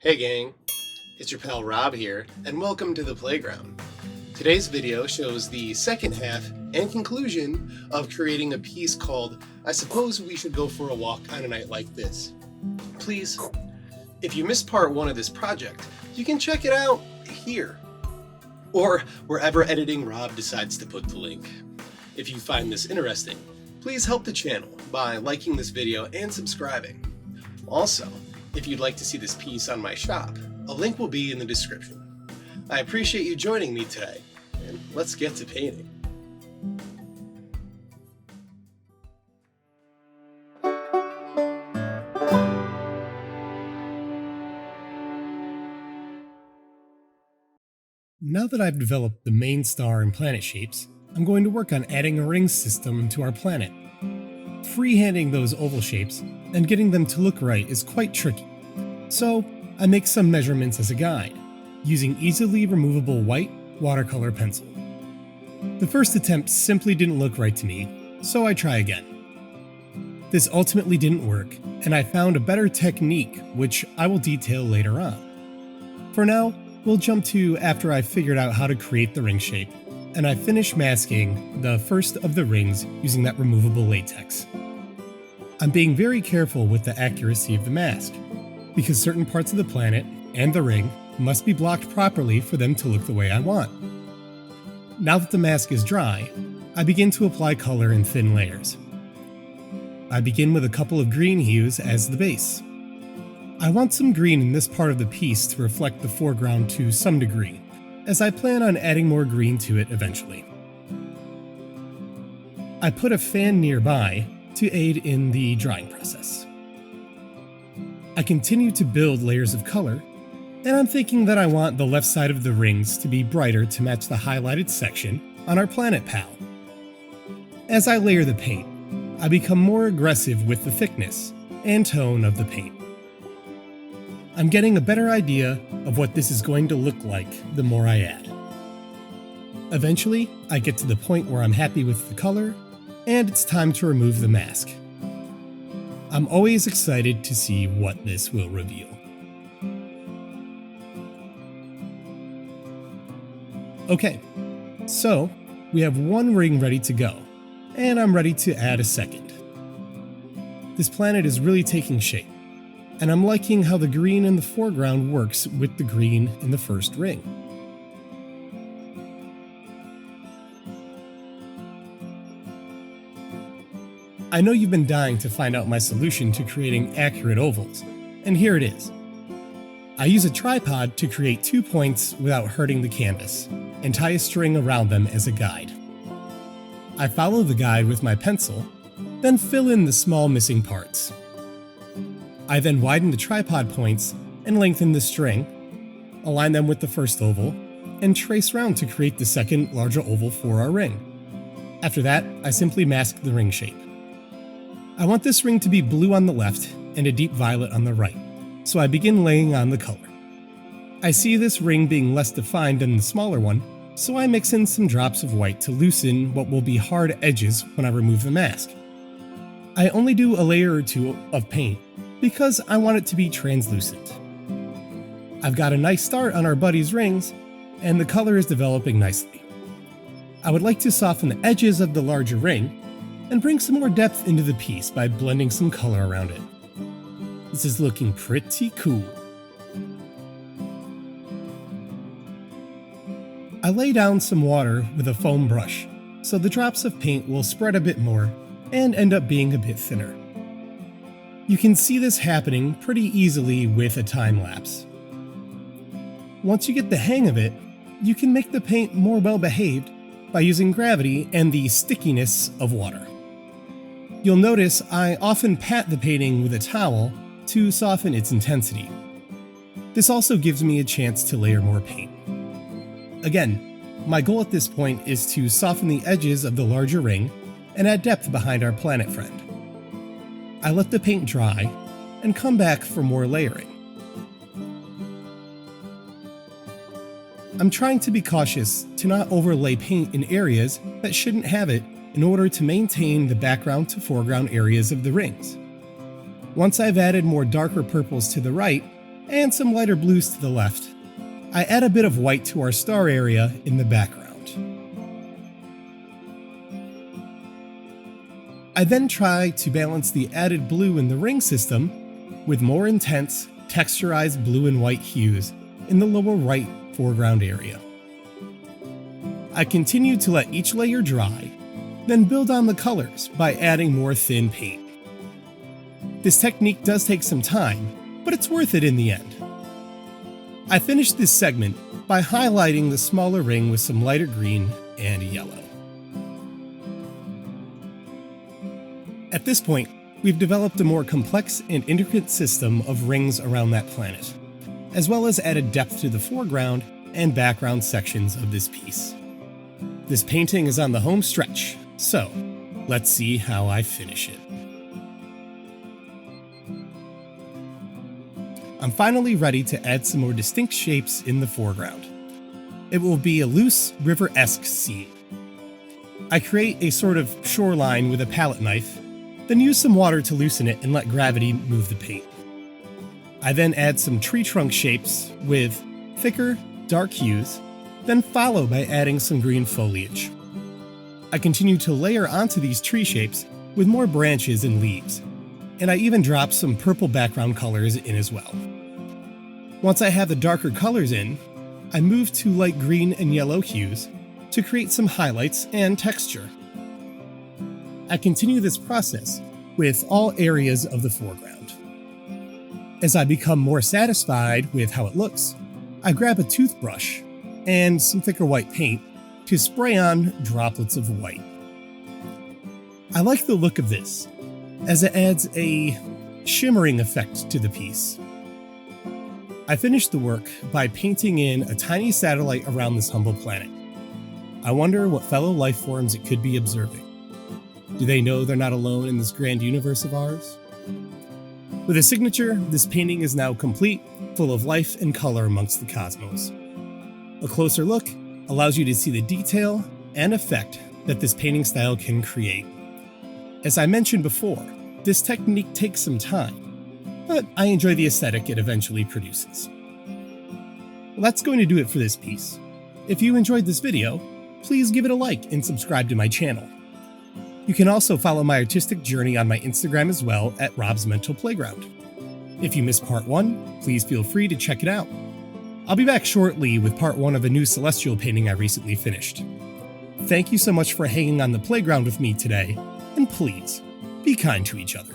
Hey gang, it's your pal Rob here, and welcome to the playground. Today's video shows the second half and conclusion of creating a piece called I Suppose We Should Go for a Walk on a Night Like This. Please, if you missed part 1 of this project, you can check it out here, or wherever Editing Rob decides to put the link. If you find this interesting, please help the channel by liking this video and subscribing. Also, if you'd like to see this piece on my shop, a link will be in the description. I appreciate you joining me today, and let's get to painting. Now that I've developed the main star and planet shapes, I'm going to work on adding a ring system to our planet. Freehanding those oval shapes and getting them to look right is quite tricky, so I make some measurements as a guide, using easily removable white watercolor pencil. The first attempt simply didn't look right to me, so I try again. This ultimately didn't work, and I found a better technique which I will detail later on. For now, we'll jump to after I figured out how to create the ring shape, and I finish masking the first of the rings using that removable latex. I'm being very careful with the accuracy of the mask, because certain parts of the planet and the ring must be blocked properly for them to look the way I want. Now that the mask is dry, I begin to apply color in thin layers. I begin with a couple of green hues as the base. I want some green in this part of the piece to reflect the foreground to some degree, as I plan on adding more green to it eventually. I put a fan nearby to aid in the drying process. I continue to build layers of color, and I'm thinking that I want the left side of the rings to be brighter to match the highlighted section on our planet pal. As I layer the paint, I become more aggressive with the thickness and tone of the paint. I'm getting a better idea of what this is going to look like the more I add. Eventually, I get to the point where I'm happy with the color, and it's time to remove the mask. I'm always excited to see what this will reveal. Okay, so we have one ring ready to go, and I'm ready to add a second. This planet is really taking shape, and I'm liking how the green in the foreground works with the green in the first ring. I know you've been dying to find out my solution to creating accurate ovals, and here it is. I use a tripod to create 2 points without hurting the canvas, and tie a string around them as a guide. I follow the guide with my pencil, then fill in the small missing parts. I then widen the tripod points and lengthen the string, align them with the first oval, and trace round to create the second larger oval for our ring. After that, I simply mask the ring shape. I want this ring to be blue on the left and a deep violet on the right, so I begin laying on the color. I see this ring being less defined than the smaller one, so I mix in some drops of white to loosen what will be hard edges when I remove the mask. I only do a layer or two of paint because I want it to be translucent. I've got a nice start on our buddy's rings, and the color is developing nicely. I would like to soften the edges of the larger ring and bring some more depth into the piece by blending some color around it. This is looking pretty cool. I lay down some water with a foam brush, so the drops of paint will spread a bit more and end up being a bit thinner. You can see this happening pretty easily with a time-lapse. Once you get the hang of it, you can make the paint more well-behaved by using gravity and the stickiness of water. You'll notice I often pat the painting with a towel to soften its intensity. This also gives me a chance to layer more paint. Again, my goal at this point is to soften the edges of the larger ring and add depth behind our planet friend. I let the paint dry and come back for more layering. I'm trying to be cautious to not overlay paint in areas that shouldn't have it in order to maintain the background to foreground areas of the rings. Once I've added more darker purples to the right, and some lighter blues to the left, I add a bit of white to our star area in the background. I then try to balance the added blue in the ring system with more intense, texturized blue and white hues in the lower right foreground area. I continue to let each layer dry, then build on the colors by adding more thin paint. This technique does take some time, but it's worth it in the end. I finished this segment by highlighting the smaller ring with some lighter green and yellow. At this point, we've developed a more complex and intricate system of rings around that planet, as well as added depth to the foreground and background sections of this piece. This painting is on the home stretch, so let's see how I finish it. I'm finally ready to add some more distinct shapes in the foreground. It will be a loose, river-esque scene. I create a sort of shoreline with a palette knife, then use some water to loosen it and let gravity move the paint. I then add some tree trunk shapes with thicker, dark hues, then follow by adding some green foliage. I continue to layer onto these tree shapes with more branches and leaves, and I even drop some purple background colors in as well. Once I have the darker colors in, I move to light green and yellow hues to create some highlights and texture. I continue this process with all areas of the foreground. As I become more satisfied with how it looks, I grab a toothbrush and some thicker white paint to spray on droplets of white. I like the look of this, as it adds a shimmering effect to the piece. I finished the work by painting in a tiny satellite around this humble planet. I wonder what fellow life forms it could be observing. Do they know they're not alone in this grand universe of ours? With a signature, this painting is now complete, full of life and color amongst the cosmos. A closer look allows you to see the detail and effect that this painting style can create. As I mentioned before, this technique takes some time, but I enjoy the aesthetic it eventually produces. Well, that's going to do it for this piece. If you enjoyed this video, please give it a like and subscribe to my channel. You can also follow my artistic journey on my Instagram as well at RobsMentalPlayground. If you missed part 1, please feel free to check it out. I'll be back shortly with part 1 of a new celestial painting I recently finished. Thank you so much for hanging on the playground with me today, and please, be kind to each other.